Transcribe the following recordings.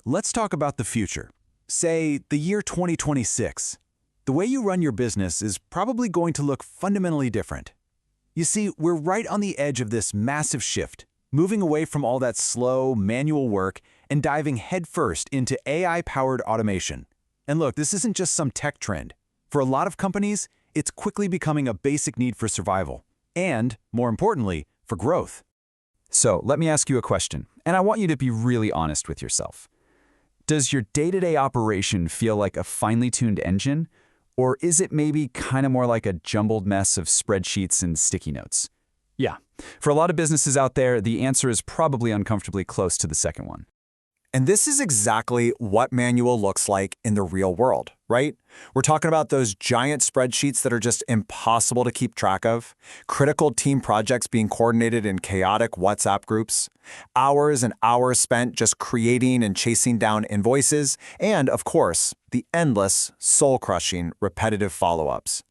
let's talk about the future. Say, the year 2026. The way you run your business is probably going to look fundamentally different. You see, we're right on the edge of this massive shift, moving away from all that slow, manual work and diving headfirst into AI-powered automation. And look, this isn't just some tech trend. For a lot of companies, it's quickly becoming a basic need for survival, and, more importantly, for growth. So let me ask you a question, and I want you to be really honest with yourself. Does your day-to-day operation feel like a finely tuned engine, or is it maybe kind of more like a jumbled mess of spreadsheets and sticky notes? Yeah, for a lot of businesses out there, the answer is probably uncomfortably close to the second one. And this is exactly what manual looks like in the real world, right? We're talking about those giant spreadsheets that are just impossible to keep track of, critical team projects being coordinated in chaotic WhatsApp groups, hours and hours spent just creating and chasing down invoices, and, of course, the endless, soul-crushing, repetitive follow-ups.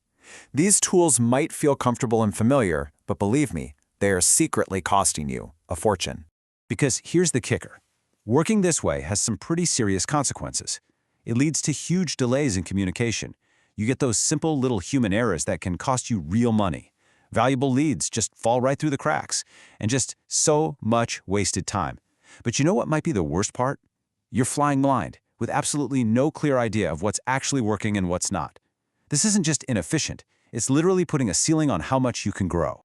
These tools might feel comfortable and familiar, but believe me, they are secretly costing you a fortune. Because here's the kicker. Working this way has some pretty serious consequences. It leads to huge delays in communication. You get those simple little human errors that can cost you real money. Valuable leads just fall right through the cracks, and just so much wasted time. But you know what might be the worst part? You're flying blind, with absolutely no clear idea of what's actually working and what's not. This isn't just inefficient, it's literally putting a ceiling on how much you can grow.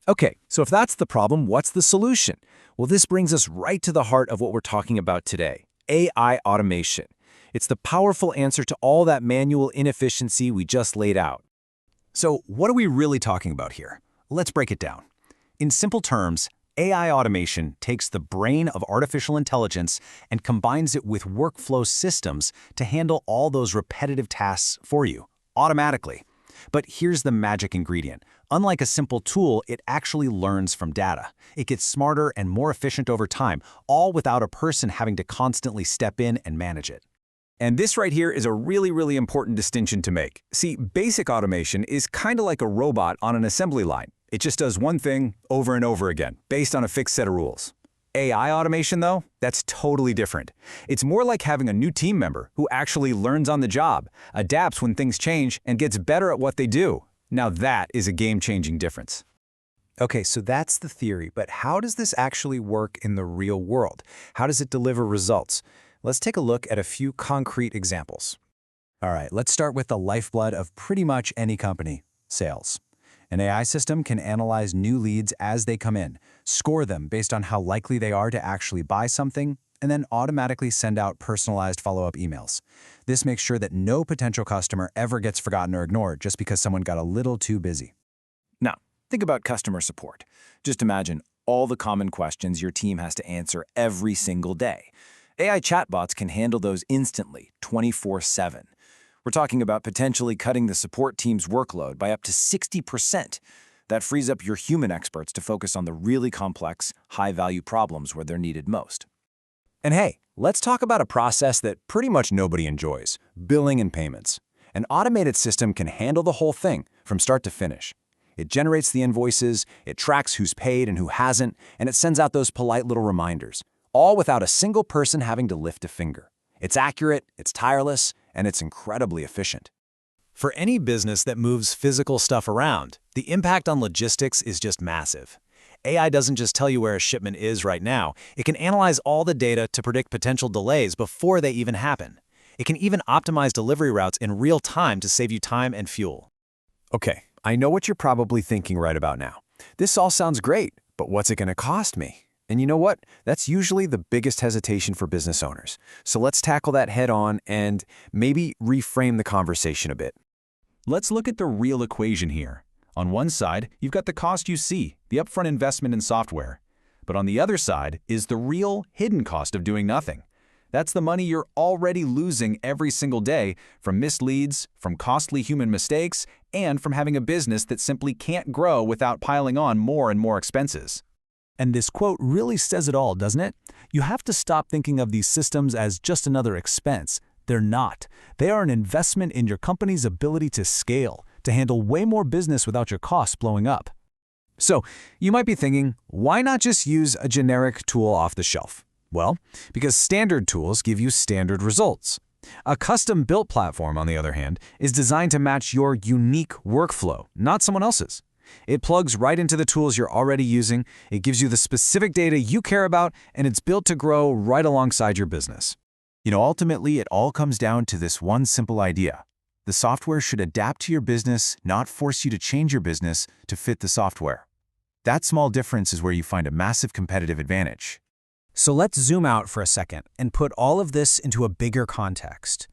Okay, so if that's the problem, what's the solution? Well, this brings us right to the heart of what we're talking about today, AI automation. It's the powerful answer to all that manual inefficiency we just laid out. So what are we really talking about here? Let's break it down. In simple terms, AI automation takes the brain of artificial intelligence and combines it with workflow systems to handle all those repetitive tasks for you, automatically. But here's the magic ingredient. Unlike a simple tool, it actually learns from data. It gets smarter and more efficient over time, all without a person having to constantly step in and manage it. And this right here is a really important distinction to make. See, basic automation is kind of like a robot on an assembly line. It just does one thing over and over again, based on a fixed set of rules. AI automation, though, that's totally different. It's more like having a new team member who actually learns on the job, adapts when things change, and gets better at what they do. Now that is a game-changing difference. Okay, so that's the theory, but how does this actually work in the real world? How does it deliver results? Let's take a look at a few concrete examples. All right, let's start with the lifeblood of pretty much any company, sales. An AI system can analyze new leads as they come in, score them based on how likely they are to actually buy something, and then automatically send out personalized follow-up emails. This makes sure that no potential customer ever gets forgotten or ignored just because someone got a little too busy. Now, think about customer support. Just imagine all the common questions your team has to answer every single day. AI chatbots can handle those instantly, 24/7. We're talking about potentially cutting the support team's workload by up to 60%. That frees up your human experts to focus on the really complex, high-value problems where they're needed most. And hey, let's talk about a process that pretty much nobody enjoys, billing and payments. An automated system can handle the whole thing from start to finish. It generates the invoices, it tracks who's paid and who hasn't, and it sends out those polite little reminders, all without a single person having to lift a finger. It's accurate, it's tireless, and it's incredibly efficient. For any business that moves physical stuff around, the impact on logistics is just massive. AI doesn't just tell you where a shipment is right now, it can analyze all the data to predict potential delays before they even happen. It can even optimize delivery routes in real time to save you time and fuel. Okay, I know what you're probably thinking right about now. This all sounds great, but what's it going to cost me? And you know what? That's usually the biggest hesitation for business owners. So let's tackle that head on and maybe reframe the conversation a bit. Let's look at the real equation here. On one side, you've got the cost you see, the upfront investment in software. But on the other side is the real hidden cost of doing nothing. That's the money you're already losing every single day from missed leads, from costly human mistakes, and from having a business that simply can't grow without piling on more and more expenses. And this quote really says it all, doesn't it? You have to stop thinking of these systems as just another expense. They're not. They are an investment in your company's ability to scale, to handle way more business without your costs blowing up. So, you might be thinking, why not just use a generic tool off the shelf? Well, because standard tools give you standard results. A custom-built platform, on the other hand, is designed to match your unique workflow, not someone else's. It plugs right into the tools you're already using, it gives you the specific data you care about, and it's built to grow right alongside your business. Ultimately, it all comes down to this one simple idea. The software should adapt to your business, not force you to change your business to fit the software. That small difference is where you find a massive competitive advantage. So let's zoom out for a second and put all of this into a bigger context.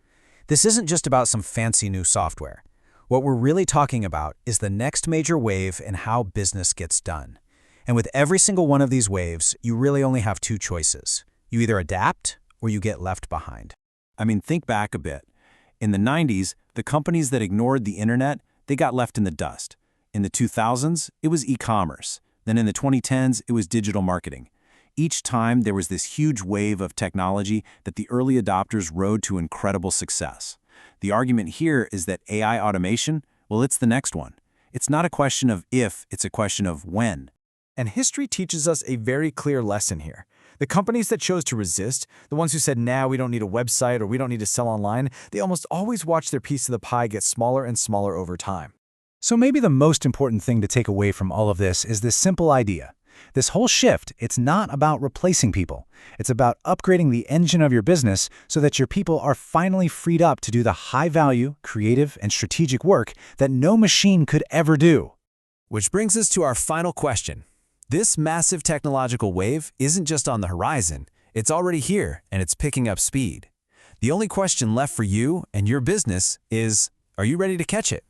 This isn't just about some fancy new software. What we're really talking about is the next major wave in how business gets done. And with every single one of these waves, you really only have two choices. You either adapt or you get left behind. Think back a bit. In the 90s, the companies that ignored the internet, they got left in the dust. In the 2000s, it was e-commerce. Then in the 2010s, it was digital marketing. Each time, there was this huge wave of technology that the early adopters rode to incredible success. The argument here is that AI automation, well, it's the next one. It's not a question of if, it's a question of when. And history teaches us a very clear lesson here. The companies that chose to resist, the ones who said, nah, we don't need a website or we don't need to sell online, they almost always watch their piece of the pie get smaller and smaller over time. So maybe the most important thing to take away from all of this is this simple idea. This whole shift, it's not about replacing people. It's about upgrading the engine of your business so that your people are finally freed up to do the high-value, creative, and strategic work that no machine could ever do. Which brings us to our final question. This massive technological wave isn't just on the horizon. It's already here, and it's picking up speed. The only question left for you and your business is, are you ready to catch it?